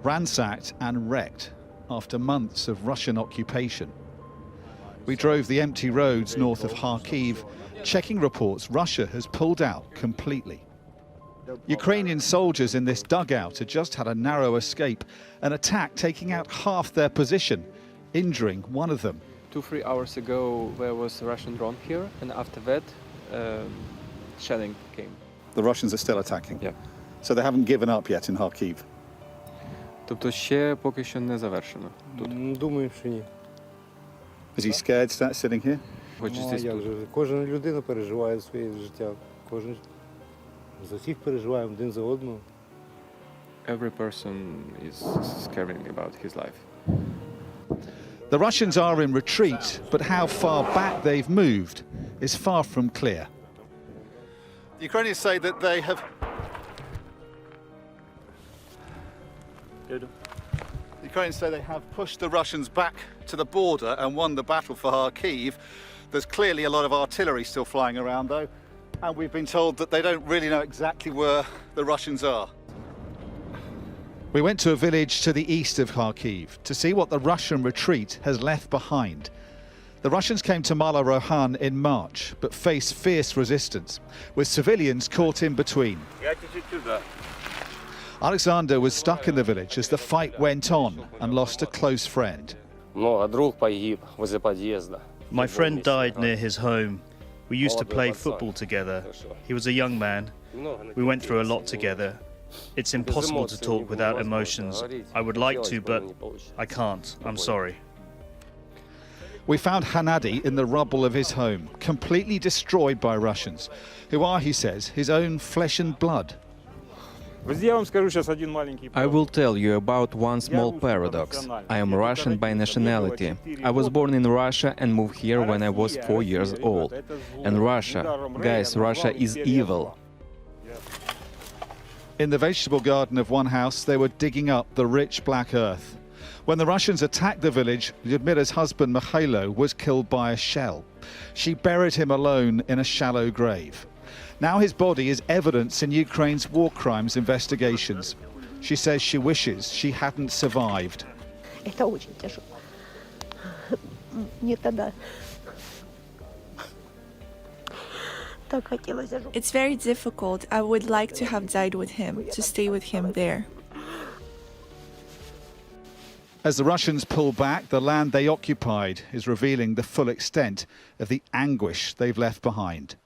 ransacked and wrecked after months of Russian occupation. We drove the empty roads north of Kharkiv, checking reports Russia has pulled out completely. Ukrainian soldiers in this dugout had just had a narrow escape, an attack taking out half their position, injuring one of them. 2-3 hours ago there was a Russian drone here, and after that shelling came. The Russians are still attacking? Yeah. So they haven't given up yet in Kharkiv? Тобто ще поки що не завершено тут. Думаю, що ні. Is he scared sitting here? Хочеться Ну, а як же? Кожна людина переживає своє життя. Кожен за всіх переживаємо один за одного. Every person is caring about his life. The Russians are in retreat, but how far back they've moved is far from clear. The Ukrainians say that they have... The Ukrainians say they have pushed the Russians back to the border and won the battle for Kharkiv. There's clearly a lot of artillery still flying around, though, and we've been told that they don't really know exactly where the Russians are. We went to a village to the east of Kharkiv to see what the Russian retreat has left behind. The Russians came to Mala Rohan in March, but faced fierce resistance, with civilians caught in between. Alexander was stuck in the village as the fight went on and lost a close friend. My friend died near his home. We used to play football together. He was a young man. We went through a lot together. It's impossible to talk without emotions. I would like to, but I can't. I'm sorry. We found Hanadi in the rubble of his home, completely destroyed by Russians, who are, he says, his own flesh and blood. I will tell you about one small paradox. I am Russian by nationality. I was born in Russia and moved here when I was 4 years old. And Russia, guys, Russia is evil. In the vegetable garden of one house, they were digging up the rich black earth. When the Russians attacked the village, Lyudmila's husband Mikhailo was killed by a shell. She buried him alone in a shallow grave. Now his body is evidence in Ukraine's war crimes investigations. She says she wishes she hadn't survived. Это очень тяжело. Мне тогда так хотелось. It's very difficult. I would like to have died with him, to stay with him there. As the Russians pull back, the land they occupied is revealing the full extent of the anguish they've left behind.